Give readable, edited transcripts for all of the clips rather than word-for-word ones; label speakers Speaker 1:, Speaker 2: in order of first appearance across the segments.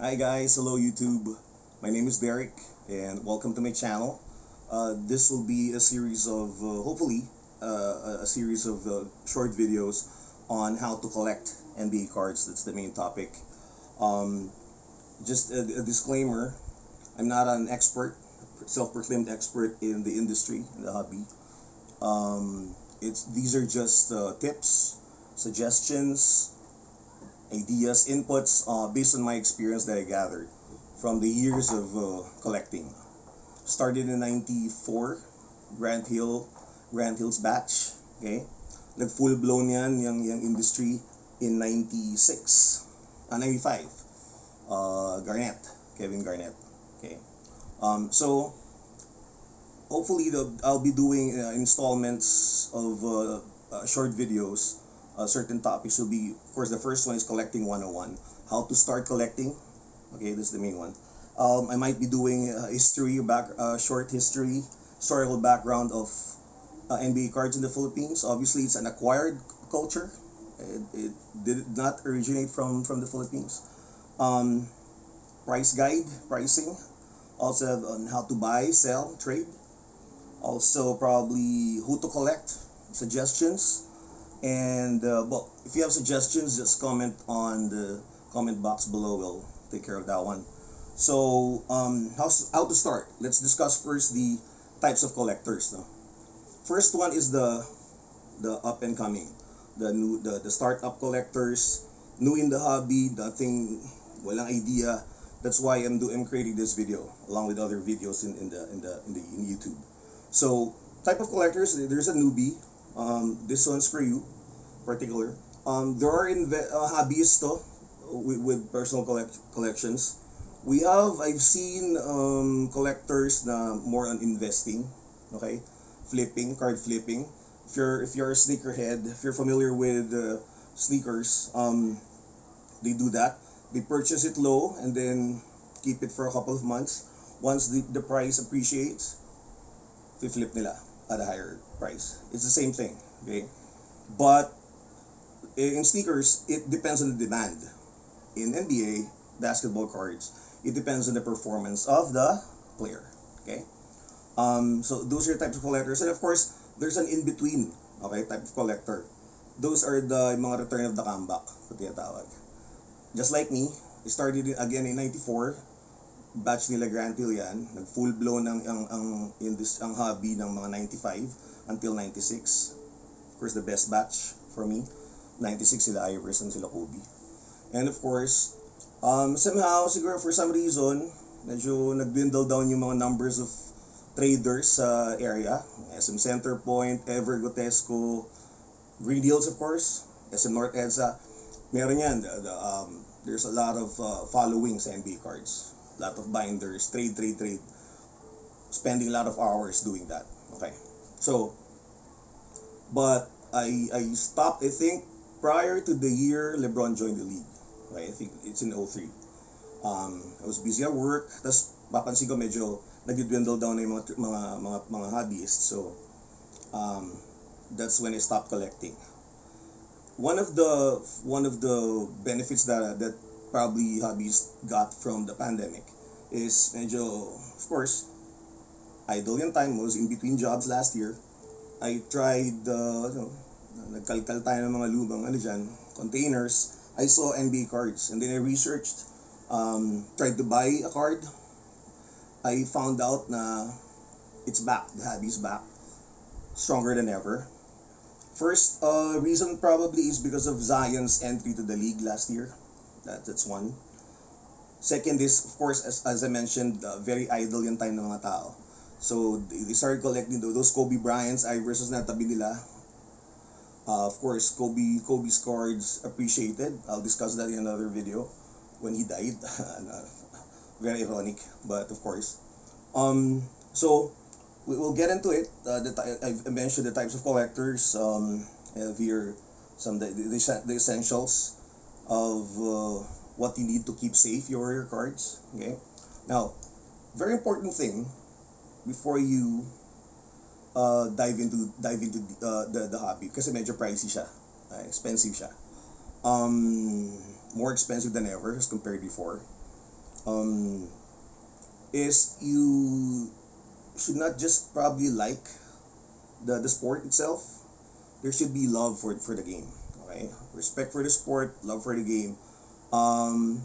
Speaker 1: Hi guys, hello YouTube. My name is Derek and welcome to my channel. This will be a series of, hopefully, a series of short videos on how to collect NBA cards. That's the main topic. Um, just a disclaimer, I'm not an expert, self-proclaimed expert in the industry, in the hobby. These are just tips, suggestions, ideas, inputs based on my experience that I gathered from the years of collecting. Started in 94, Grant Hill, Grant Hill's batch. Okay? Nag-full blown yung industry in 96, 95. Garnett, Kevin Garnett. Okay. So, hopefully, I'll be doing installments of short videos. Certain topics will be, of course, the first one is collecting 101. How to start collecting. Okay, this is the main one. I might be doing short history, historical background of NBA cards in the Philippines. Obviously, it's an acquired culture. It did not originate from the Philippines. Um, Price guide, pricing. Also on how to buy, sell, trade. Also probably who to collect, suggestions. And well, if you have suggestions, just comment on the comment box below. We'll take care of that one. So, how to start? Let's discuss first the types of collectors. No? First one is the up and coming, the startup collectors, new in the hobby, nothing, walang idea. That's why I'm creating this video along with other videos in YouTube. So, type of collectors, there's a newbie. This one's for you, particular. There are hobbyists though, with personal collections. I've seen collectors na more on investing, okay, card flipping. If you're a sneakerhead, if you're familiar with sneakers, they do that. They purchase it low and then keep it for a couple of months. Once the price appreciates, they flip nila at a higher price. It's the same thing, okay? But in sneakers, it depends on the demand. In NBA basketball cards, it depends on the performance of the player. Okay, so those are types of collectors, and of course, there's an in between. Okay, type of collector. Those are the mga return of the comeback, kung tinatawag. Just like me, I started again in 94. Batch nila Grant Hill yan. Nag-full blown ang hobby ng mga 95 until 96. Of course, the best batch for me. 96 sila Iverson, sila Kobe. And of course, somehow, siguro for some reason, medyo nag-dwindle down yung mga numbers of traders sa area. SM Center Point, Ever Gotesco, Green Hills of course, SM North EDSA. Meron yan. There's a lot of following sa NBA cards. A lot of binders, trade. Spending a lot of hours doing that. Okay. So, but I stopped, I think, prior to the year LeBron joined the league. Right? I think it's in 03. I was busy at work. Tapos papansin ko medyo nag-dwindle down na yung mga hobbyists. So, that's when I stopped collecting. One of the benefits that probably hobbyists got from the pandemic is medyo, of course, idle yung time. Was in between jobs last year. I tried, nagkalkal tayo ng mga lubang containers. I saw NBA cards and then I researched, tried to buy a card. I found out na it's back, the hobby's back, stronger than ever. First reason probably is because of Zion's entry to the league last year. That's one. Second is, of course, as I mentioned, very idle yung time ng mga tao. So they started collecting those Kobe Bryant's, Iversons na tabi nila. Of course, Kobe's cards appreciated. I'll discuss that in another video when he died. Very ironic, but of course. So we'll get into it. I've mentioned the types of collectors. I have here some the essentials of what you need to keep safe your cards. Okay. Now, very important thing before you dive into the hobby kasi medyo pricey siya, expensive siya. More expensive than ever as compared before. um, is you should not just probably like the sport itself. There should be love for the game. Okay, respect for the sport, love for the game. Um,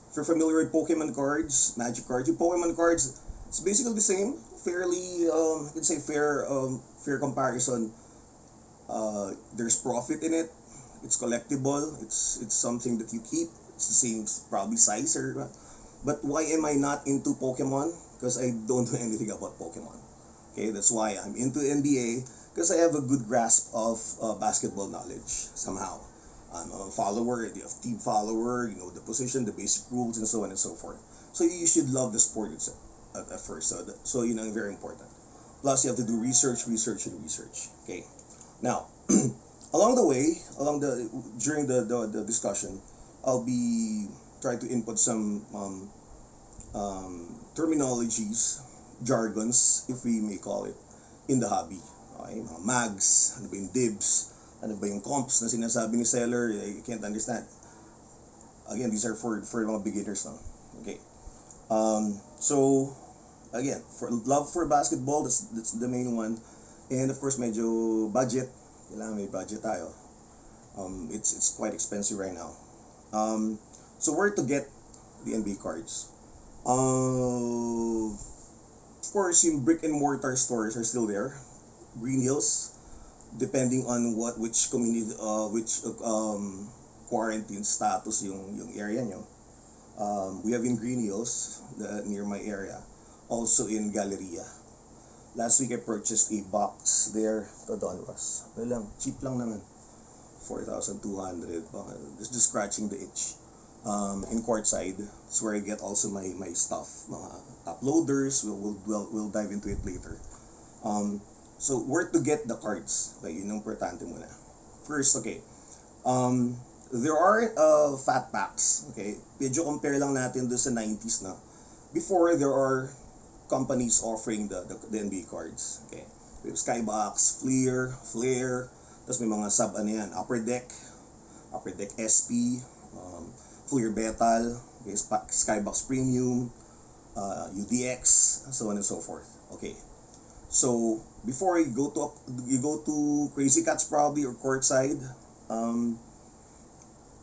Speaker 1: if you're familiar with Pokemon cards, Magic cards, yung Pokemon cards, it's basically the same. Fairly, you can say fair comparison. There's profit in it. It's collectible. It's something that you keep. It's the same probably size or. But why am I not into Pokemon? Because I don't know anything about Pokemon. Okay, that's why I'm into NBA because I have a good grasp of basketball knowledge somehow. I'm a follower, a team follower. You know the position, the basic rules, and so on and so forth. So you should love the sport itself at first. So you know very important. Plus you have to do research, research, and research. Okay, now along the way, along the during the discussion, I'll be trying to input some terminologies, jargons, if we may call it, in the hobby. Okay, mga mags, ano ba yung dibs, ano ba yung comps na sinasabi ni seller, you can't understand. Again, these are for mga beginners now. Okay. So, again, for love for basketball, that's the main one. And of course, medyo budget. Kailangan may budget tayo. It's quite expensive right now. So where to get the NBA cards? Of course, yung brick and mortar stores are still there. Green Hills, depending on which community, which quarantine status yung area nyo. We have in Green Hills, near my area. Also in Galleria. Last week I purchased a box there. Ito doon was. Cheap lang naman. 4,200. Just scratching the itch. In courtside, it's where I get also my stuff, mga uploaders. We'll dive into it later. So where to get the cards? Okay, yun yung importante muna. First, okay. There are fat packs. Okay, medyo compare lang natin doon sa 90s na. Before there are companies offering the NBA cards. Okay, we have Skybox, Flare, tapos may mga sub ano yan, Upper Deck SP. Clear Betal, okay, Skybox Premium, UDX, so on and so forth. Okay, so before you go to Crazy Cats probably or courtside,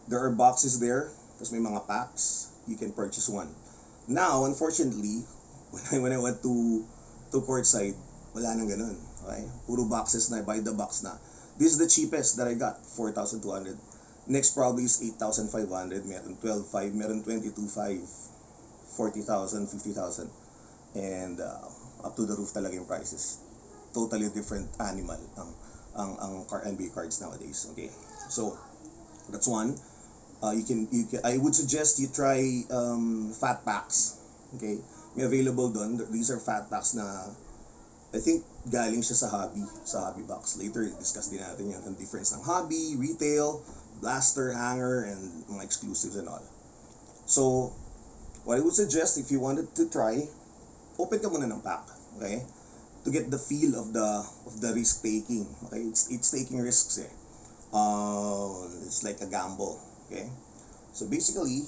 Speaker 1: there are boxes there. Tapos may mga packs. You can purchase one. Now, unfortunately, when I went to courtside, wala nang ganun. Okay, puro boxes na, buy the box na. This is the cheapest that I got, 4,200. Next probably is 8,500, meron 12,500, meron 22,500, 40,000, 50,000. And up to the roof talaga yung prices. Totally different animal ang NBA cards nowadays. Okay, so that's one. You can I would suggest you try fat packs. Okay, may available doon. These are fat packs na I think galing siya sa hobby box. Later discuss din natin yung difference ng hobby, retail, blaster, hanger, and mga exclusives and all. So, what I would suggest if you wanted to try, open ka muna ng pack, okay? To get the feel of the risk taking, okay? It's taking risks eh. It's like a gamble, okay? So basically,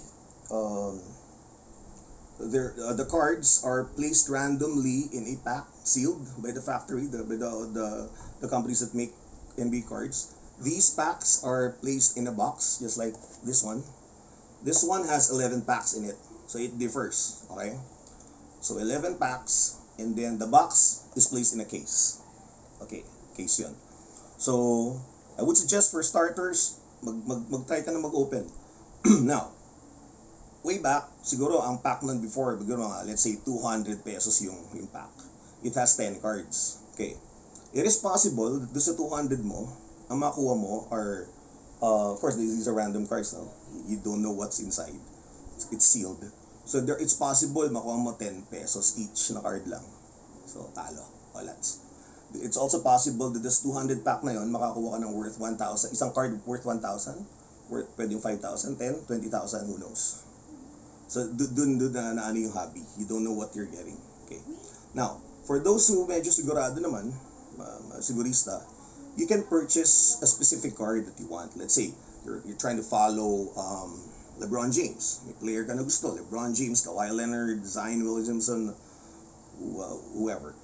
Speaker 1: the cards are placed randomly in a pack, sealed by the factory, by the companies that make NBA cards. These packs are placed in a box, just like this one. This one has 11 packs in it, so it differs, okay? So 11 packs, and then the box is placed in a case. Okay, case yun. So, I would suggest for starters, mag-try ka na mag-open. Now, way back, siguro ang pack nun before, let's say 200 pesos yung pack. It has 10 cards. Okay. It is possible that sa 200 mo, ang makuha mo are, of course, these are random cards now. You don't know what's inside. It's sealed. So it's possible makuha mo 10 pesos each na card lang. So talo. Walats. It's also possible that this 200 pack na yon makakuha ka ng worth 1,000. Isang card worth 1,000. Worth pwedeng 5,000, 10, 20,000, who knows. So dun na ano yung hobby. You don't know what you're getting. Okay. Now, for those who medyo sigurado naman, sigurista, you can purchase a specific card that you want. Let's say you're trying to follow LeBron James. May player ka na gusto. LeBron James, Kawhi Leonard, Zion Williamson, whoever.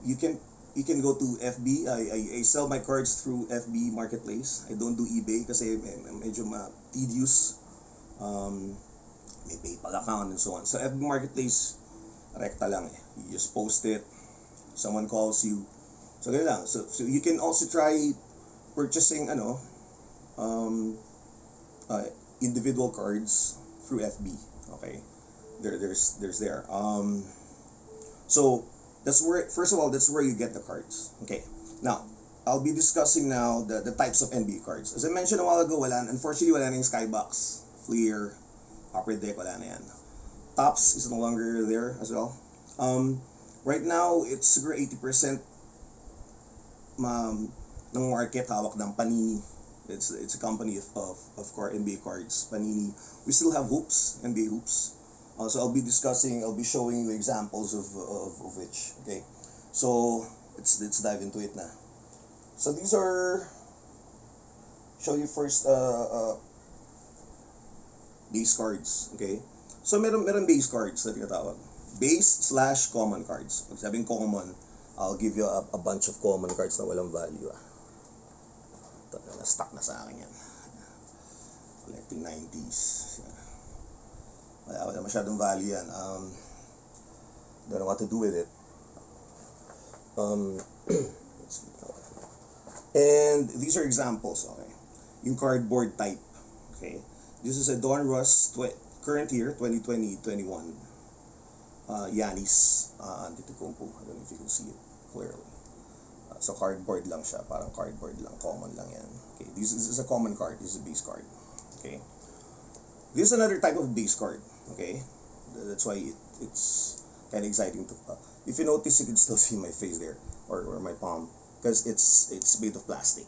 Speaker 1: You can go to FB. I sell my cards through FB Marketplace. I don't do eBay kasi medyo tedious. May PayPal account and so on. So FB Marketplace, rekta lang eh. You just post it. Someone calls you. So ganun lang. So you can also try purchasing individual cards through FB. Okay, there's there. So that's where, first of all, that's where you get the cards. Okay, now I'll be discussing now the types of NBA cards. As I mentioned a while ago, unfortunately wala na yung Skybox, Fleer, Upper Deck, wala na yan. Tops is no longer there as well. Right now it's siguro 80% ng market hawak ng Panini. It's a company of NBA cards, Panini. We still have hoops, NBA hoops. So I'll be showing you examples of which. Okay, so let's dive into it na. So these are, show you first base cards. Okay, so meron base cards na tinatawag. Base/common cards. Pag sabing common, I'll give you a bunch of common cards na walang value. Ito, na-stuck na sa akin yan. Collecting 90s. Wala masyadong value yan. Don't know what to do with it. And these are examples, okay? Yung cardboard type, okay? This is a Don Russ current year, 2020-21. Giannis Antetokounmpo. I don't know if you can see it clearly. So cardboard lang siya, parang cardboard lang, common lang yan. Okay, this is a common card, this is a base card. Okay, this is another type of base card. Okay, that's why it's kind of exciting to. If you notice, you can still see my face there, or my palm, because it's made of plastic,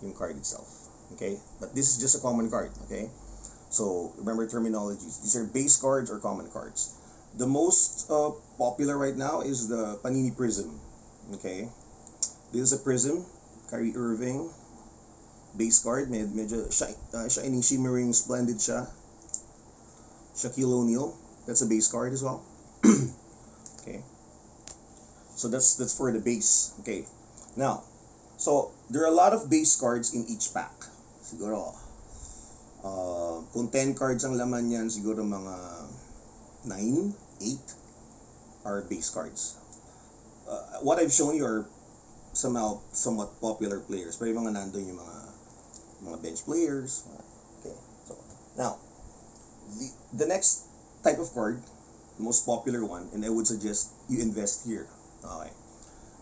Speaker 1: yung card itself. Okay, but this is just a common card. Okay, so remember terminologies. These are base cards or common cards. The most popular right now is the Panini Prism. Okay, this is a Prism, Kyrie Irving, base card, medyo shining, shimmering, splendid siya. Shaquille O'Neal, that's a base card as well. Okay, so that's for the base. Okay, now, so there are a lot of base cards in each pack. Siguro, kung 10 cards ang laman yan, siguro mga 9, 8 are base cards. What I've shown you are somewhat popular players, pero yung mga nandun yung mga bench players. Okay, so now the next type of card, the most popular one, and I would suggest you invest here. Okay,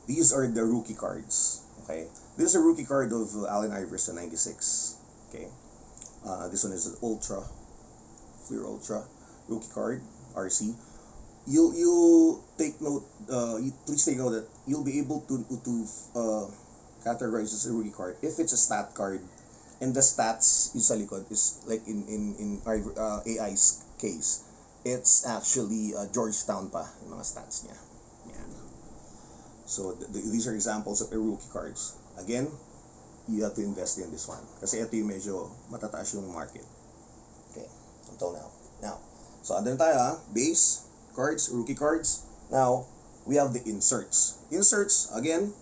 Speaker 1: these are the rookie cards. Okay, this is a rookie card of Allen Iverson, 96. Okay, this one is an Fleer Ultra rookie card, RC. You'll take note. Please take note that you'll be able to categorize as a rookie card if it's a stat card, and the stats yung sa likod is like in AI's case, it's actually Georgetown pa yung mga stats niya. Yan. So these are examples of a rookie cards. Again, you have to invest in this one kasi ito yung medyo matataas yung market. Okay, until now. So ano na tayo, base cards, rookie cards. Now, we have the inserts. Inserts, again,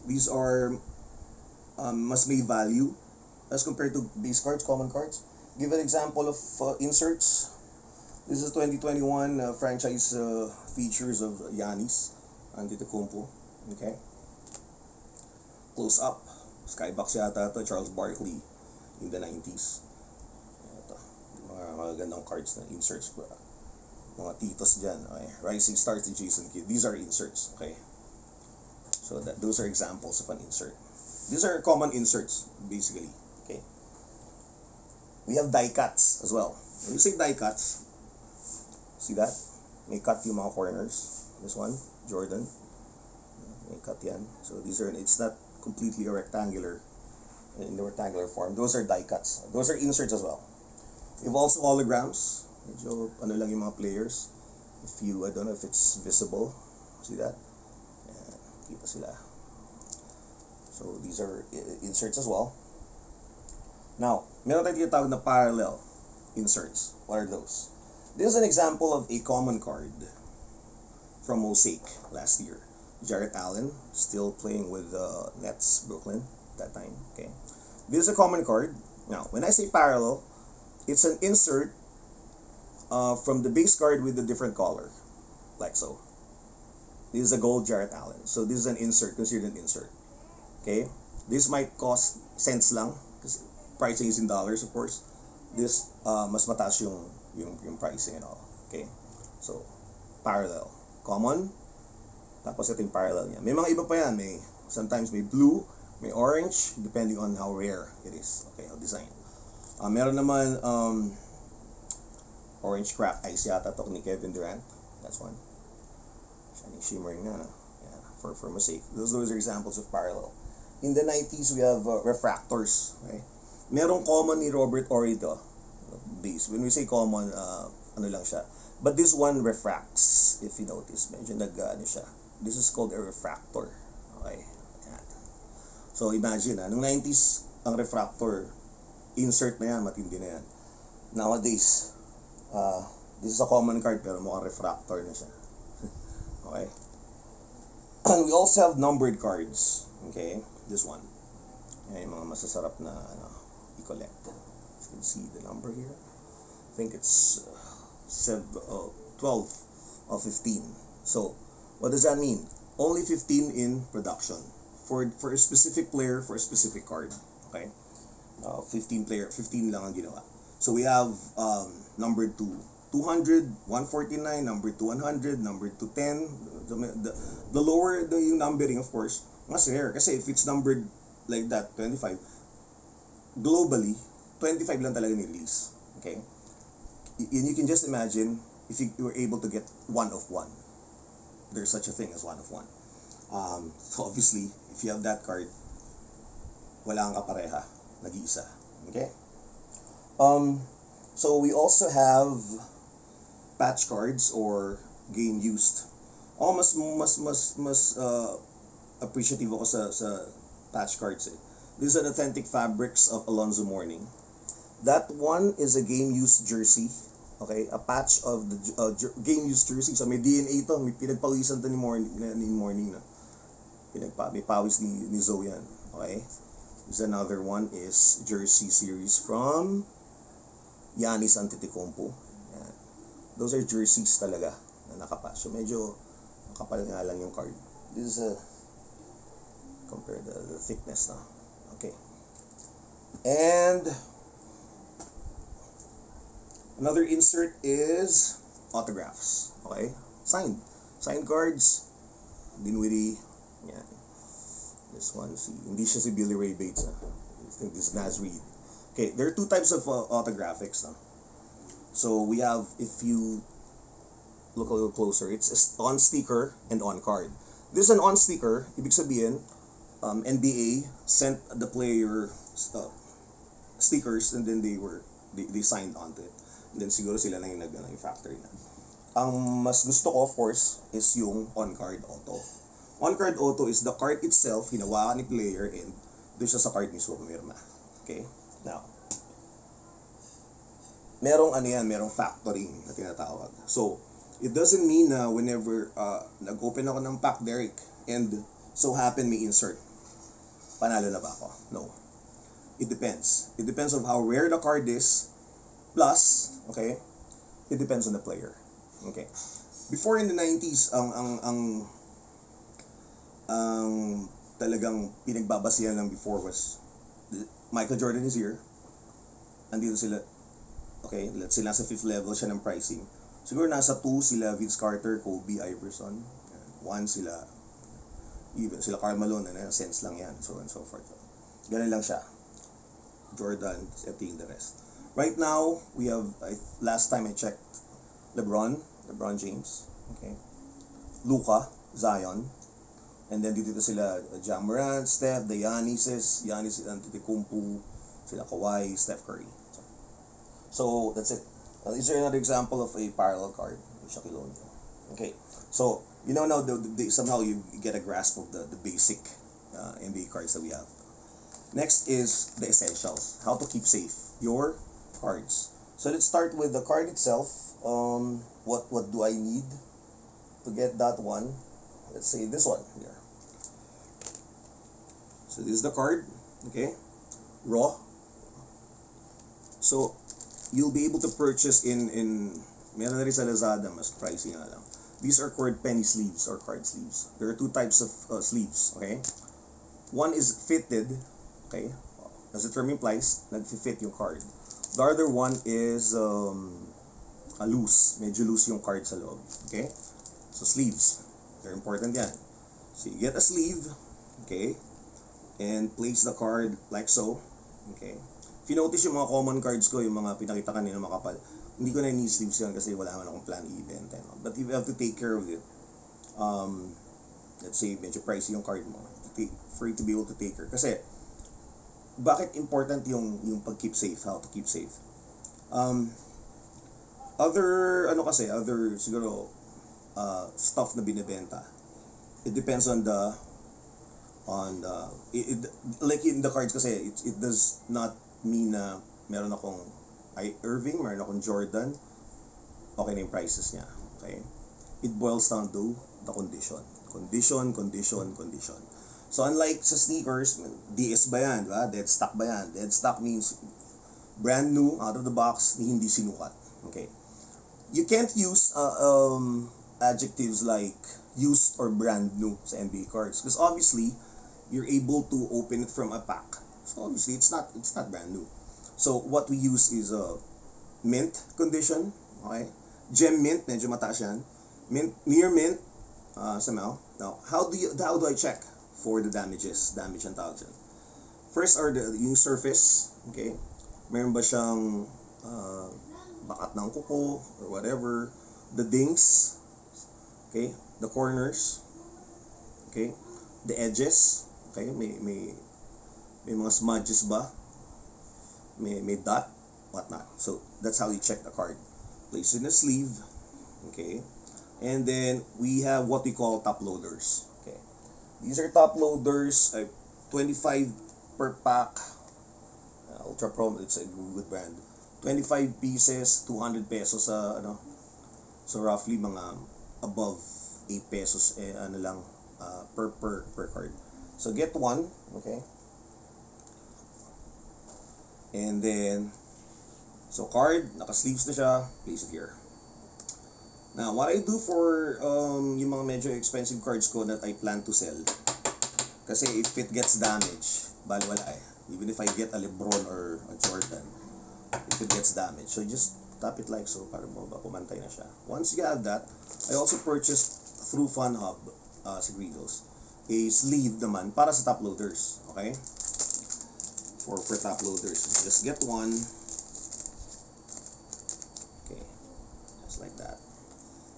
Speaker 1: these are mas may value as compared to base cards, common cards. Give an example of inserts. This is 2021 franchise features of Giannis Antetokounmpo. Okay. Close up. Skybox yata ito, Charles Barkley in the 90s. Ito, mga gandang cards na inserts. Mga titos dyan. Okay. Rising Stars to Jason Kidd. These are inserts. Okay. So those are examples of an insert. These are common inserts, basically. Okay. We have die cuts as well. When you say die cuts, see that? May cut yung mga corners. This one, Jordan. May cut yan. So it's not completely a rectangular, in the rectangular form. Those are die cuts. Those are inserts as well. We have also holograms. Medyo ano lang yung mga players. I don't know if it's visible. See that? Ayan, kita sila. So these are inserts as well. Now, meron tayong tinatawag na parallel. inserts. What are those? This is an example of a common card from Mosaic last year. Jarrett Allen, still playing with the Nets, Brooklyn, that time. Okay, this is a common card. Now, when I say parallel, it's an insert from the base card with a different color, like so. This is a gold Jarrett Allen. So this is an insert, considered an insert. Okay, this might cost cents lang because pricing is in dollars, of course. This mas mataas yung pricing and all. Okay, so parallel, common. Tapos ito yung parallel niya. May mga iba pa yan. May sometimes may blue, may orange, depending on how rare it is. Okay, how design. Meron naman orange crack ice yata to ni Kevin Durant. That's one. Shining shimmering na. Yeah, for Mosaic. Those are examples of parallel. In the 90s, we have refractors. Okay? Merong common ni Robert Horry to. Base. When we say common, ano lang siya. But this one refracts, if you notice. Medyo ano siya. This is called a refractor. Okay? Yan. So imagine, nung 90s, ang refractor, insert na yan, matindi na yan. Nowadays, this is a common card pero mukhang refractor na siya. Okay? And we also have numbered cards. Okay? This one. Yan yung mga masasarap na i-collect. You can see the number here. I think it's 12 or 15. So, what does that mean? Only 15 in production. For a specific player, for a specific card. Okay? 15 lang ang ginawa. So we have number 2, 200, 149, number 2, 100, number 2, 10. The lower yung numbering, of course, mas rare. Kasi if it's numbered like that, 25, globally, 25 lang talaga ni-release. Okay? And you can just imagine if you were able to get 1 of 1. There's such a thing as 1 of 1. So obviously, if you have that card, wala kang kapareha. Nag-iisa. Okay? So we also have patch cards or game used. Mas appreciative ako sa patch cards eh. These are authentic fabrics of Alonzo Mourning. That one is a game used jersey. Okay, a patch of the game used jersey. So may DNA to, may pinagpawisan to ni Mourning na. May pawis ni Zoe yan. Okay? There's another one is jersey series from Giannis Antetokounmpo. Yan. Those are jerseys talaga na nakapatch. So medyo nakapal nga lang yung card. This is compare the thickness na. Okay. And another insert is autographs. Okay? Signed cards. Dinwiddie. Yan. This one, hindi siya si Billy Ray Bates. I think this is Naz Reid. Okay, there are two types of autographics. So we have, if you look a little closer, it's on sticker and on card. This is an on sticker. Ibig sabihin, NBA sent the player stickers and then they signed onto it. And then siguro sila na yung factory na. Ang mas gusto ko, of course, is yung on-card auto. On-card auto is the card itself, hinawakan ni player, and doon siya sa card mismo pumirma. Okay? Now, merong factoring na tinatawag. So, it doesn't mean na whenever nag-open ako ng pack, Derek, and so happen may insert, panalo na ba ako? No. It depends. It depends on how rare the card is, plus, okay, it depends on the player. Okay. Before in the 90s, ang talagang pinagbabasihan lang before was Michael Jordan is here. Andito sila. Okay, let's say nasa 5th level siya ng pricing. Siguro nasa 2 sila Vince Carter, Kobe, Iverson. 1 sila Karl Malone, sense lang yan, so on and so forth. Ganun lang siya. Jordan, ito yung the rest. Right now, we have, last time I checked, LeBron James, okay, Luka, Zion, and then dito sila Ja Morant, Steph, Giannis Antetokounmpo, sila Kawhi, Steph Curry. So that's it. Is there another example of a parallel card? Okay, so now somehow you get a grasp of the basic NBA cards that we have. Next is the essentials. How to keep safe your cards. So let's start with the card itself. What do I need to get that one? Let's say this one here. So this is the card, okay, raw. So you'll be able to purchase in meron na rin sa Lazada, mas pricey nga lang. These are called penny sleeves or card sleeves. There are two types of sleeves, okay? One is fitted, okay? As the term implies, nag-fit yung card. The other one is loose. Medyo loose yung card sa loob, okay? So sleeves, they're important yan. So you get a sleeve, okay? And place the card like so, okay? If you notice yung mga common cards ko, yung mga pinakita kanina makapal, hindi ko na ni-sleeves yan kasi wala naman akong plan i-event. But you have to take care of it. Let's say, medyo pricey yung card mo. For you to be able to take care. Kasi, bakit important yung pag-keep safe? How to keep safe? Other siguro, stuff na binibenta. It depends on like in the cards kasi, it does not mean na meron akong Irving, meron akong Jordan, okay na yung prices niya. Okay? It boils down to the condition. Condition. So unlike sa sneakers, DS ba yan? Diba? Dead stock ba yan? Dead stock means brand new, out of the box, hindi sinukat. Okay? You can't use adjectives like used or brand new sa NBA cards because obviously you're able to open it from a pack. So obviously it's not brand new. So what we use is mint condition, okay? Gem mint, medyo mataas yan. Mint, near mint, somehow. Now, how do I check for the damages? Damage ang tawag dyan. First are yung surface, okay? Meron ba siyang bakat ng kuko or whatever? The dings, okay? The corners, okay? The edges, okay? May mga smudges ba? May dot, whatnot. So that's how you check the card. Place it in the sleeve, okay? And then we have what we call top loaders. Okay, these are top loaders. 25 per pack. Ultra Pro, it's a good brand. 25 pieces, 200 pesos sa So roughly mga above 8 pesos per card. So get one, okay? And then, so card, naka-sleeves na siya, place it here. Now, what I do for yung mga medyo expensive cards ko that I plan to sell, kasi if it gets damaged, bali wala eh. Even if I get a LeBron or a Jordan, if it gets damaged, so just tap it like so para pumantay na siya. Once you have that, I also purchased through FunHub, Sigridos, a sleeve naman para sa top loaders, okay? For top loaders, just get one, okay, just like that,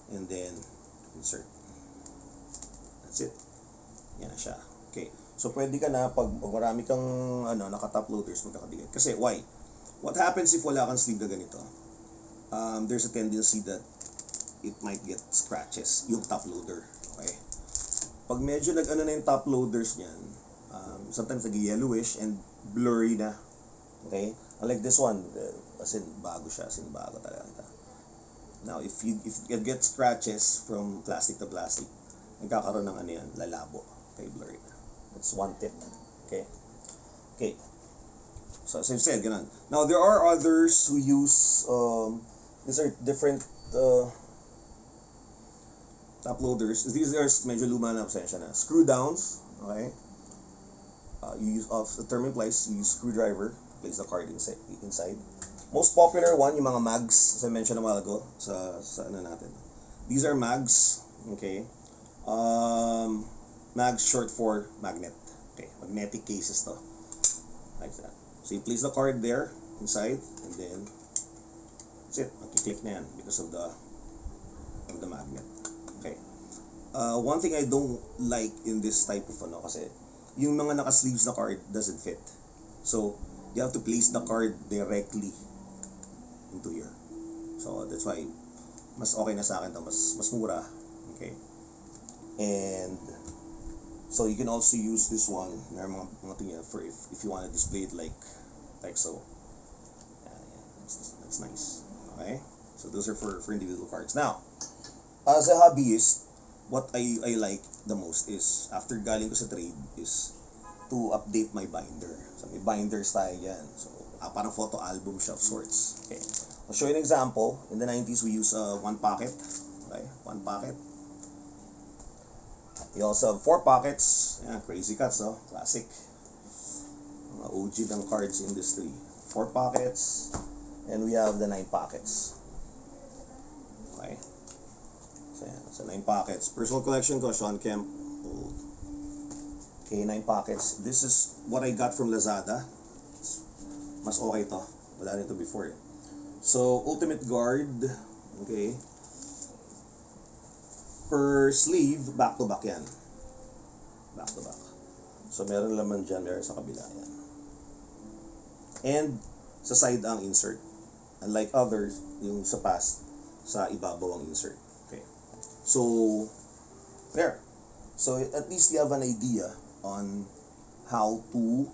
Speaker 1: and then insert. That's it. Yan na siya. Okay, so pwede ka na pag marami kang naka-top loaders magkakabigay. Kasi why? What happens if wala kang sleeve na ganito? There's a tendency that it might get scratches yung top loader. Okay, pag medyo na yung top loaders niyan, sometimes nag-yellowish and blurry na. Okay? Unlike this one, as in bago siya, as in bago talaga. Now, if it gets scratches from plastic to plastic, nagkakaroon ng lalabo. Okay, blurry na. That's one tip. Okay? Okay. So, as I said, ganun. Now, there are others who use, these are different top loaders. These are medyo luma na pasensya na. Screw downs. Okay? You use the term implies you use screwdriver to place the card inside. Most popular one yung mga mags, as I mentioned a while ago sa natin. These are mags, okay? Mags short for magnet. Okay, magnetic cases to. Like that. So you place the card there inside and then that's it. Click na yan because of the magnet. Okay. One thing I don't like in this type of kasi yung mga naka-sleeves na card doesn't fit. So, you have to place the card directly into here. So, that's why mas okay na sa akin to, mas mura. Okay? And so, you can also use this one, mga tingin for if you want to display it like so. That's It's nice. Okay? So those are for individual cards. Now, as a hobbyist, what I like the most is, after galing ko sa trade, is to update my binder. So may binder style yan. So parang photo album siya of sorts. Okay. I'll show you an example. In the 90s, we use one pocket. Okay? One pocket. We also have 4 pockets. Yeah, crazy cuts, oh. Classic. Mga OG ng cards industry. 4 pockets. And we have the 9 pockets. Okay. So, yan. So 9 pockets. Personal collection ko, Sean Kemp. Old. Okay, 9 pockets. This is what I got from Lazada. Mas okay to. Wala nito before. So, Ultimate Guard. Okay. Per sleeve, back to back yan. Back to back. So, meron laman dyan, meron sa kabila yan. And, sa side ang insert. Unlike others, yung sa past, sa ibabaw ang insert. Okay. So, there. So, at least you have an idea on how to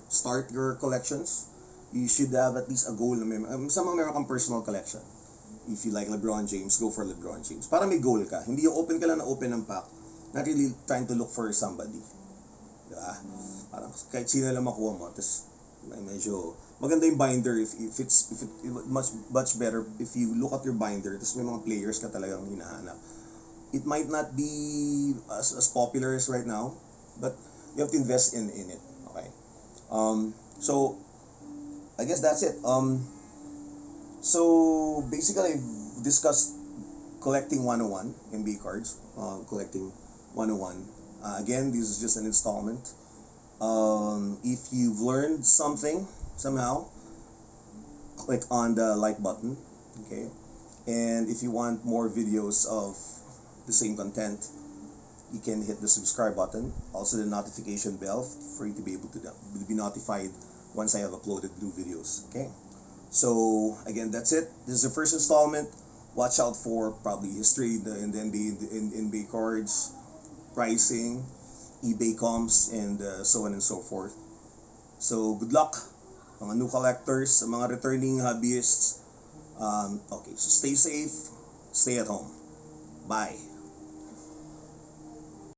Speaker 1: start your collections. You should have at least a goal. Sa mga meron kang personal collection. If you like LeBron James, go for LeBron James. Para may goal ka. Hindi yung open ka lang na open ng pack. Not really trying to look for somebody. Diba? Parang kahit sino lang makuha mo. Tapos medyo maganda yung binder if it much better if you look at your binder. Tapos may mga players ka talagang hinahanap. It might not be as popular as right now, but you have to invest in it. Okay. So I guess that's it. So basically, I've discussed collecting 101 NBA cards, collecting 101. Again, this is just an installment. If you've learned something somehow, click on the like button, okay? And if you want more videos of the same content, you can hit the subscribe button, also the notification bell for you to be able to be notified once I have uploaded new videos, okay? So again, that's it. This is the first installment. Watch out for probably history in the NBA cards, pricing, eBay comps, and so on and so forth. So good luck, mga new collectors, mga returning hobbyists. Okay, so stay safe, stay at home. Bye.